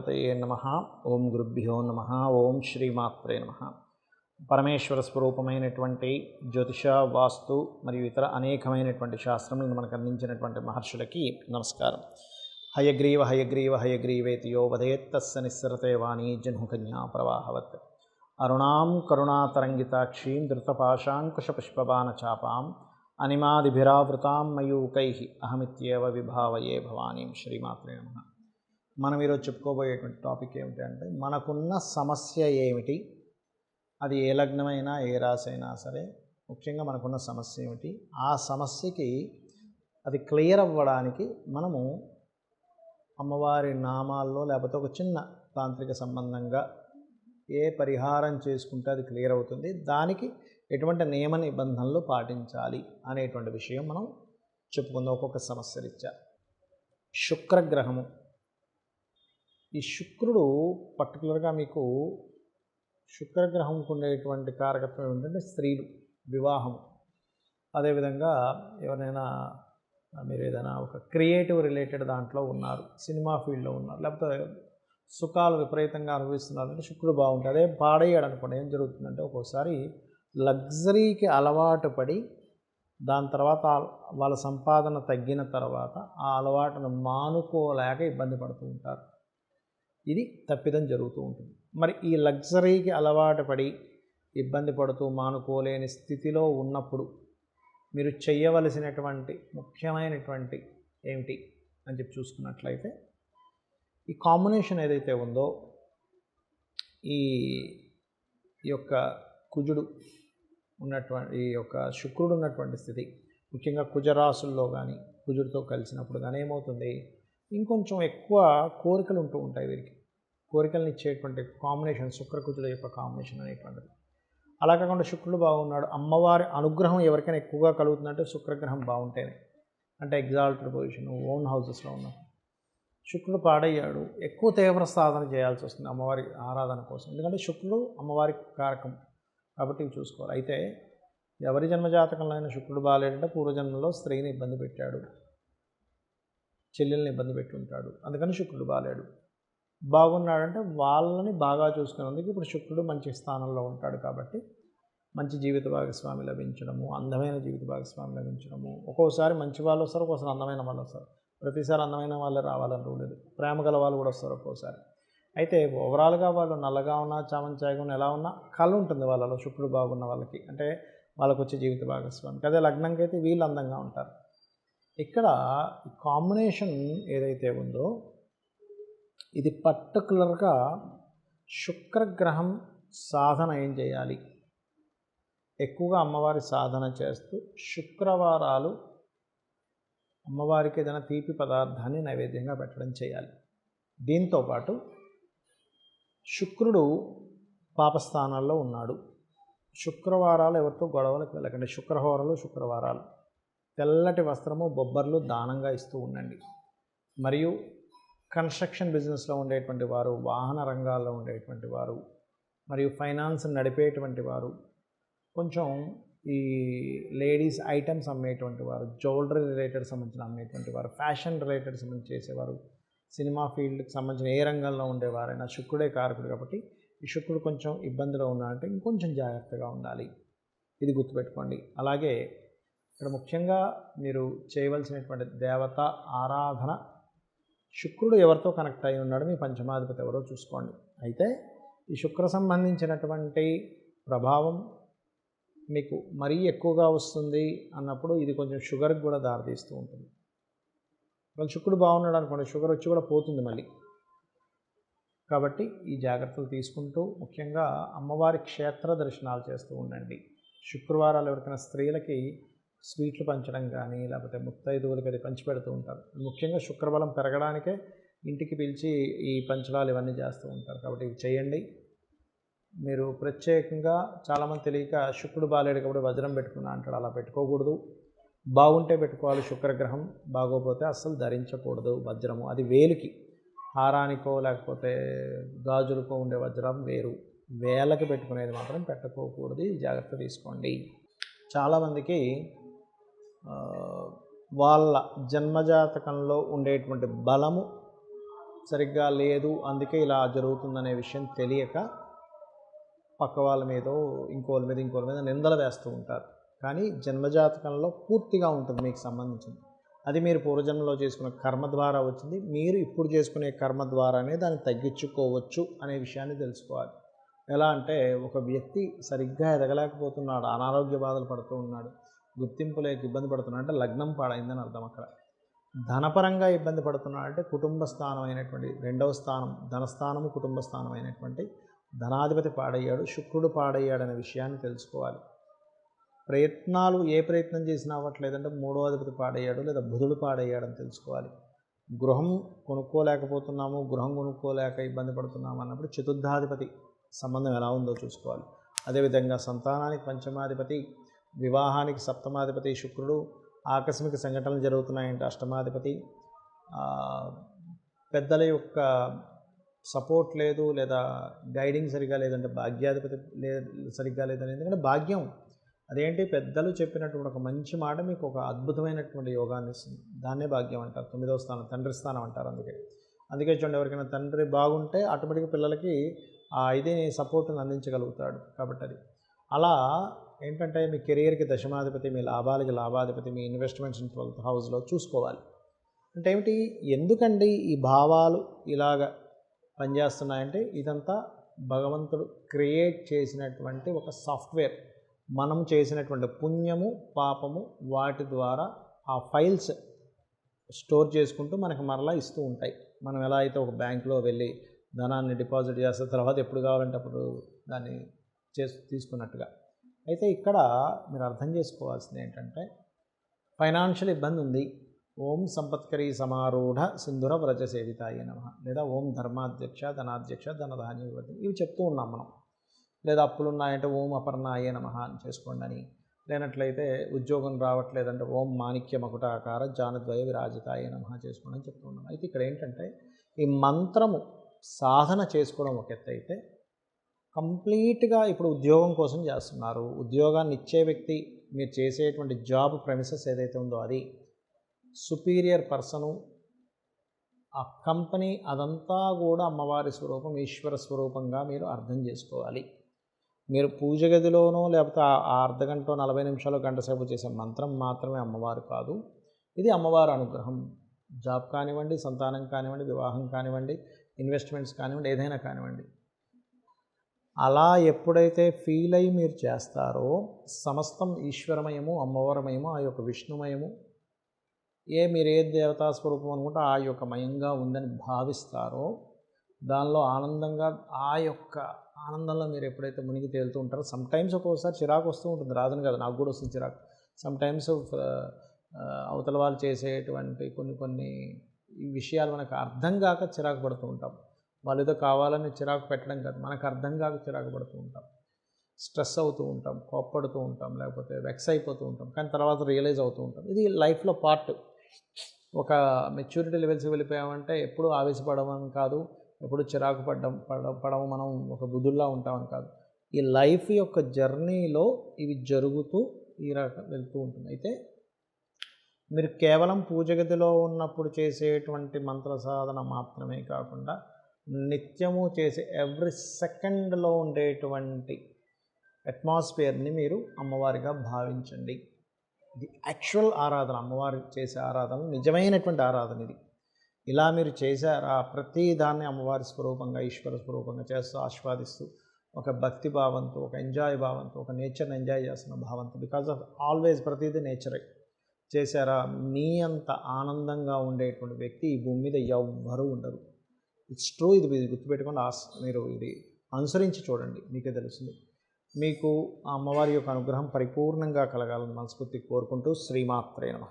గణపతయే నమః. ఓం గురుభ్యో నమః. ఓం శ్రీమాత్రే నమః. పరమేశ్వర స్వరూపమైనటువంటి జ్యోతిష, వాస్తు మరియు ఇతర అనేకమైనటువంటి శాస్త్రములను మనకు అందించినటువంటి మహర్షులకి నమస్కారం. హయగ్రీవ హయగ్రీవ హయగ్రీవేతి యో వదేత్తస్య నిస్సరతే వాణీ జన్మకన్యా ప్రవాహవత్. అరుణాం కరుణాతరంగితాక్షీం ధృతపాశాంకుశపుష్పబాణచాపాం అనిమాదిభిరావృతాం మయూకైః అహమిత్యేవ విభావయే భవానీం. శ్రీమాత్రే నమః. మనం ఈరోజు చెప్పుకోబోయేటువంటి టాపిక్ ఏమిటి అంటే, మనకున్న సమస్య ఏమిటి, అది ఏ లగ్నమైనా ఏ రాశి అయినా సరే, ముఖ్యంగా మనకున్న సమస్య ఏమిటి, ఆ సమస్యకి అది క్లియర్ అవ్వడానికి మనము అమ్మవారి నామాల్లో లేకపోతే ఒక చిన్న తాంత్రిక సంబంధంగా ఏ పరిహారం చేసుకుంటే అది క్లియర్ అవుతుంది, దానికి ఎటువంటి నియమ నిబంధనలు పాటించాలి అనేటువంటి విషయం మనం చెప్పుకుందాం. ఒక్కొక్క సమస్య రీత్యా శుక్రగ్రహము, ఈ శుక్రుడు పర్టికులర్గా మీకు శుక్రగ్రహంకు ఉండేటువంటి కారకత్వం ఏంటంటే స్త్రీలు, వివాహము. అదేవిధంగా ఎవరైనా మీరు ఏదైనా ఒక క్రియేటివ్ రిలేటెడ్ దాంట్లో ఉన్నారు, సినిమా ఫీల్డ్లో ఉన్నారు, లేకపోతే సుఖాలు విపరీతంగా అనుభవిస్తున్నారంటే శుక్రుడు బాగుంటుంది. అదే పాడేయాడు అనుకోండి, ఏం జరుగుతుందంటే ఒక్కోసారి లగ్జరీకి అలవాటు పడి దాని తర్వాత వాళ్ళ సంపాదన తగ్గిన తర్వాత ఆ అలవాటును మానుకోలేక ఇబ్బంది పడుతూ ఉంటారు. ఇది తప్పిదం జరుగుతూ ఉంటుంది. మరి ఈ లగ్జరీకి అలవాటు పడి ఇబ్బంది పడుతూ మానుకోలేని స్థితిలో ఉన్నప్పుడు మీరు చేయవలసినటువంటి ముఖ్యమైనటువంటి ఏమిటి అని చెప్పి చూసుకున్నట్లయితే, ఈ కాంబినేషన్ ఏదైతే ఉందో, ఈ యొక్క కుజుడు ఉన్నటువంటి, ఈ యొక్క శుక్రుడు ఉన్నటువంటి స్థితి, ముఖ్యంగా కుజరాశుల్లో కానీ కుజుడితో కలిసినప్పుడు కానీ ఏమవుతుంది, ఇంకొంచెం ఎక్కువ కోరికలు ఉంటూ ఉంటాయి వీరికి. కోరికలను ఇచ్చేటువంటి కాంబినేషన్ శుక్రకుజుల యొక్క కాంబినేషన్ అనేటువంటిది. అలా కాకుండా శుక్రుడు బాగున్నాడు, అమ్మవారి అనుగ్రహం ఎవరికైనా ఎక్కువగా కలుగుతుందంటే శుక్రగ్రహం బాగుంటేనే. అంటే ఎగ్జాల్టెడ్ పొజిషన్, ఓన్ హౌసెస్లో ఉన్నాం. శుక్రుడు పాడయ్యాడు, ఎక్కువ తీవ్ర సాధన చేయాల్సి వస్తుంది అమ్మవారి ఆరాధన కోసం. ఎందుకంటే శుక్రుడు అమ్మవారి కారకం కాబట్టి ఇవి చూసుకోవాలి. అయితే ఎవరి జన్మజాతకంలో అయినా శుక్రుడు బాగాలేడంటే పూర్వజన్మలో స్త్రీని ఇబ్బంది పెట్టాడు, చెల్లెల్ని ఇబ్బంది పెట్టి ఉంటాడు, అందుకని శుక్రుడు బాగాలేడు. బాగున్నాడంటే వాళ్ళని బాగా చూసుకునేందుకు ఇప్పుడు శుక్రుడు మంచి స్థానంలో ఉంటాడు కాబట్టి మంచి జీవిత భాగస్వామి లభించడము, అందమైన జీవిత భాగస్వామి లభించడము. ఒక్కోసారి మంచి వాళ్ళు వస్తారు, ఒక్కోసారి అందమైన వాళ్ళు వస్తారు. ప్రతిసారి అందమైన వాళ్ళే రావాలని రూల్ లేదు, ప్రేమ గల వాళ్ళు కూడా వస్తారు ఒక్కోసారి. అయితే ఓవరాల్గా వాళ్ళు నల్లగా ఉన్నా, చామంచాయిగా ఉన్నా, ఎలా ఉన్నా కళ ఉంటుంది వాళ్ళలో, శుక్రుడు బాగున్న వాళ్ళకి. అంటే వాళ్ళకు వచ్చే జీవిత భాగస్వామికి. అదే లగ్నంకి అయితే వీళ్ళు అందంగా ఉంటారు. ఇక్కడ ఈ కాంబినేషన్ ఏదైతే ఉందో, ఇది పర్టికులర్గా శుక్రగ్రహం సాధన ఏం చేయాలి, ఎక్కువగా అమ్మవారి సాధన చేస్తూ శుక్రవారాలు అమ్మవారికి ఏదైనా తీపి పదార్థాన్ని నైవేద్యంగా పెట్టడం చేయాలి. దీంతోపాటు శుక్రుడు పాపస్థానాల్లో ఉన్నాడు. శుక్రవారాలు ఎవరితో గొడవలకు వెళ్ళకండి. శుక్రహోరలు, శుక్రవారాలు తెల్లటి వస్త్రము, బొబ్బర్లు దానంగా ఇస్తూ ఉండండి. మరియు కన్స్ట్రక్షన్ బిజినెస్లో ఉండేటువంటి వారు, వాహన రంగాల్లో ఉండేటువంటి వారు, మరియు ఫైనాన్స్ నడిపేటువంటి వారు, కొంచెం ఈ లేడీస్ ఐటమ్స్ అమ్మేటువంటి వారు, జ్యువెలరీ రిలేటెడ్ సంబంధించిన అమ్మేటువంటి వారు, ఫ్యాషన్ రిలేటెడ్ సంబంధించి చేసేవారు, సినిమా ఫీల్డ్కి సంబంధించిన ఏ రంగంలో ఉండేవారైనా శుక్రుడే కారకుడు కాబట్టి ఈ శుక్రుడు కొంచెం ఇబ్బందిలో ఉన్నాడంటే ఇంకొంచెం జాగ్రత్తగా ఉండాలి. ఇది గుర్తుపెట్టుకోండి. అలాగే ఇక్కడ ముఖ్యంగా మీరు చేయవలసినటువంటి దేవత ఆరాధన, శుక్రుడు ఎవరితో కనెక్ట్ అయి ఉన్నాడు, మీ పంచమాధిపతి ఎవరో చూసుకోండి. అయితే ఈ శుక్ర సంబంధించినటువంటి ప్రభావం మీకు మరీ ఎక్కువగా వస్తుంది అన్నప్పుడు ఇది కొంచెం షుగర్కి కూడా దారితీస్తూ ఉంటుంది. వాళ్ళు శుక్రుడు బాగున్నాడు అనుకోండి, షుగర్ వచ్చి కూడా పోతుంది మళ్ళీ. కాబట్టి ఈ జాగ్రత్తలు తీసుకుంటూ ముఖ్యంగా అమ్మవారి క్షేత్ర దర్శనాలు చేస్తూ ఉండండి. శుక్రవారాలు ఎవరికైనా స్త్రీలకి స్వీట్లు పంచడం కానీ, లేకపోతే ముత్తైదువులకి అది పంచిపెడుతూ ఉంటారు. ముఖ్యంగా శుక్రబలం పెరగడానికే ఇంటికి పిలిచి ఈ పంచడాలు ఇవన్నీ చేస్తూ ఉంటారు. కాబట్టి ఇవి చేయండి. మీరు ప్రత్యేకంగా చాలామంది తెలియక శుక్రుడు బాలేడు కాబట్టి వజ్రం పెట్టుకున్నా అంటాడు. అలా పెట్టుకోకూడదు. బాగుంటే పెట్టుకోవాలి శుక్రగ్రహం, బాగోపోతే అస్సలు ధరించకూడదు వజ్రము. అది వేలుకి, హారానికో లేకపోతే గాజులకో ఉండే వజ్రం వేరు, వేలకి పెట్టుకునేది మాత్రం పెట్టుకోకూడదు. ఈ జాగ్రత్త తీసుకోండి. చాలామందికి వాళ్ళ జన్మజాతకంలో ఉండేటువంటి బలము సరిగ్గా లేదు, అందుకే ఇలా జరుగుతుందనే విషయం తెలియక పక్క వాళ్ళ మీదో ఇంకోళ్ళ మీద నిందలు వేస్తూ ఉంటారు. కానీ జన్మజాతకంలో పూర్తిగా ఉంటుంది మీకు సంబంధించింది. అది మీరు పూర్వజన్మలో చేసుకున్న కర్మ ద్వారా వచ్చింది. మీరు ఇప్పుడు చేసుకునే కర్మ ద్వారానే దాన్ని తగ్గించుకోవచ్చు అనే విషయాన్ని తెలుసుకోవాలి. ఎలా అంటే ఒక వ్యక్తి సరిగ్గా ఎదగలేకపోతున్నాడు, అనారోగ్య బాధలు పడుతూ ఉన్నాడు, గుర్తింపు లేక ఇబ్బంది పడుతున్నాడు అంటే లగ్నం పాడైందని అర్థం. అక్కడ ధనపరంగా ఇబ్బంది పడుతున్నాడు అంటే కుటుంబ స్థానం అయినటువంటి 2వ స్థానం, ధనస్థానము కుటుంబ స్థానం అయినటువంటి ధనాధిపతి పాడయ్యాడు, శుక్రుడు పాడయ్యాడు అనే విషయాన్ని తెలుసుకోవాలి. ప్రయత్నాలు ఏ ప్రయత్నం చేసినా అవ్వట్లేదంటే 3వ అధిపతి పాడయ్యాడు లేదా బుధుడు పాడయ్యాడని తెలుసుకోవాలి. గృహం కొనుక్కోలేకపోతున్నాము, గృహం కొనుక్కోలేక ఇబ్బంది పడుతున్నాము అన్నప్పుడు చతుర్థాధిపతి సంబంధం ఎలా ఉందో చూసుకోవాలి. అదేవిధంగా సంతానానికి పంచమాధిపతి, వివాహానికి సప్తమాధిపతి శుక్రుడు, ఆకస్మిక సంఘటనలు జరుగుతున్నాయంటే అష్టమాధిపతి, పెద్దల యొక్క సపోర్ట్ లేదు లేదా గైడింగ్ సరిగ్గా లేదంటే భాగ్యాధిపతి సరిగ్గా లేదని. ఎందుకంటే భాగ్యం అదేంటి, పెద్దలు చెప్పినటువంటి ఒక మంచి మాట మీకు ఒక అద్భుతమైనటువంటి యోగాన్ని ఇస్తుంది. దాన్నే భాగ్యం అంటారు. 9వ స్థానం తండ్రి స్థానం అంటారు. అందుకే చూడండి, ఎవరికైనా తండ్రి బాగుంటే ఆటోమేటిక్గా పిల్లలకి ఇదే సపోర్ట్ని అందించగలుగుతాడు. కాబట్టి అది అలా ఏంటంటే మీ కెరియర్కి దశమాధిపతి, మీ లాభాలకి లాభాధిపతి, మీ ఇన్వెస్ట్మెంట్స్ 12th హౌస్లో చూసుకోవాలి. అంటే ఏమిటి, ఎందుకండి ఈ భావాలు ఇలాగ పనిచేస్తున్నాయంటే ఇదంతా భగవంతుడు క్రియేట్ చేసినటువంటి ఒక సాఫ్ట్వేర్. మనం చేసినటువంటి పుణ్యము పాపము వాటి ద్వారా ఆ ఫైల్స్ స్టోర్ చేసుకుంటూ మనకు మరలా ఇస్తూ ఉంటాయి. మనం ఎలా అయితే ఒక బ్యాంకులో వెళ్ళి ధనాన్ని డిపాజిట్ చేస్తే తర్వాత ఎప్పుడు కావాలంటే అప్పుడు దాన్ని తీసుకున్నట్టుగా. అయితే ఇక్కడ మీరు అర్థం చేసుకోవాల్సింది ఏంటంటే, ఫైనాన్షియల్ ఇబ్బంది ఉంది, ఓం సంపత్కరీ సమారూఢ సింధుర వ్రజ సేవితాయ నమః, లేదా ఓం ధర్మాధ్యక్ష ధనాధ్యక్ష ధనధాన్య ఇవి చెప్తూ ఉన్నాం మనం. లేదా అప్పులు ఉన్నాయంటే ఓం అపర్ణాయ నమః అని చేసుకోండి అని. లేనట్లయితే ఉద్యోగం రావట్లేదంటే ఓం మాణిక్య మకుటాకార జానద్వయ విరాజితాయ నమః చేసుకోండి అని చెప్తూ ఉన్నాం. అయితే ఇక్కడ ఏంటంటే ఈ మంత్రము సాధన చేసుకోవడం ఒక ఎత్తు అయితే, కంప్లీట్గా ఇప్పుడు ఉద్యోగం కోసం చేస్తున్నారు, ఉద్యోగాన్ని ఇచ్చే వ్యక్తి, మీరు చేసేటువంటి జాబ్ ప్రెమిసెస్ ఏదైతే ఉందో అది సుపీరియర్ పర్సను, ఆ కంపెనీ అదంతా కూడా అమ్మవారి స్వరూపం, ఈశ్వర స్వరూపంగా మీరు అర్థం చేసుకోవాలి. మీరు పూజ గదిలోనో లేకపోతే ఆ అర్ధగంట 40 నిమిషాలు గంట సేపు చేసే మంత్రం మాత్రమే అమ్మవారు కాదు, ఇది అమ్మవారి అనుగ్రహం. జాబ్ కానివ్వండి, సంతానం కానివ్వండి, వివాహం కానివ్వండి, ఇన్వెస్ట్మెంట్స్ కానివ్వండి, ఏదైనా కానివ్వండి, అలా ఎప్పుడైతే ఫీల్ అయ్యి మీరు చేస్తారో సమస్తం ఈశ్వరమయము, అమ్మవారమయము, ఆ యొక్క విష్ణుమయము, మీరు ఏ దేవతా స్వరూపం అనుకుంటే ఆ యొక్క మయంగా ఉందని భావిస్తారో దానిలో ఆనందంగా, ఆ యొక్క ఆనందంలో మీరు ఎప్పుడైతే మునిగి తేలుతూ ఉంటారో, సమ్టైమ్స్ ఒక్కోసారి చిరాకు వస్తూ ఉంటుంది, రాదని కదా, నాకు కూడా వస్తుంది చిరాకు. సమ్టైమ్స్ అవతల వాళ్ళు చేసేటువంటి కొన్ని విషయాలు మనకు అర్థం కాక చిరాకు పడుతూ ఉంటాం. వాళ్ళు ఏదో కావాలని చిరాకు పెట్టడం కాదు, మనకు అర్థం కాక చిరాకు పడుతూ ఉంటాం, స్ట్రెస్ అవుతూ ఉంటాం, కోప్పడుతూ ఉంటాం, లేకపోతే వెక్స్ అయిపోతూ ఉంటాం. కానీ తర్వాత రియలైజ్ అవుతూ ఉంటాం. ఇది లైఫ్లో పార్ట్. ఒక మెచ్యూరిటీ లెవెల్స్కి వెళ్ళిపోయామంటే ఎప్పుడు ఆవేశపడమని కాదు, ఎప్పుడు చిరాకు పడము మనం ఒక బుద్ధుల్లా ఉంటామని కాదు. ఈ లైఫ్ యొక్క జర్నీలో ఇవి జరుగుతూ ఈ రకంగా వెళ్తూ ఉంటుంది. అయితే మీరు కేవలం పూజ గదిలో ఉన్నప్పుడు చేసేటువంటి మంత్ర సాధన మాత్రమే కాకుండా నిత్యము చేసే ఎవ్రీ సెకండ్లో ఉండేటువంటి అట్మాస్ఫియర్ని మీరు అమ్మవారిగా భావించండి. ఇది యాక్చువల్ ఆరాధన, అమ్మవారి చేసే ఆరాధన నిజమైనటువంటి ఆరాధన ఇది. ఇలా మీరు చేశారా, ప్రతి దాన్ని అమ్మవారి స్వరూపంగా, ఈశ్వర స్వరూపంగా చేస్తూ ఆస్వాదిస్తూ ఒక భక్తి భావంతో, ఒక ఎంజాయ్ భావంతో, ఒక నేచర్ని ఎంజాయ్ చేస్తున్న భావంతో, బికాజ్ ఆఫ్ ఆల్వేస్ ప్రతిదీ నేచరే చేశారా, మీ అంత ఆనందంగా ఉండేటువంటి వ్యక్తి ఈ భూమి మీద ఎవ్వరూ ఉండరు. It's true. ఇది గుర్తుపెట్టుకొని మీరు ఇది అనుసరించి చూడండి, మీకే తెలుస్తుంది. మీకు ఆ అమ్మవారి యొక్క అనుగ్రహం పరిపూర్ణంగా కలగాలని మనస్ఫూర్తిగా కోరుకుంటూ శ్రీమాత్రే నమః.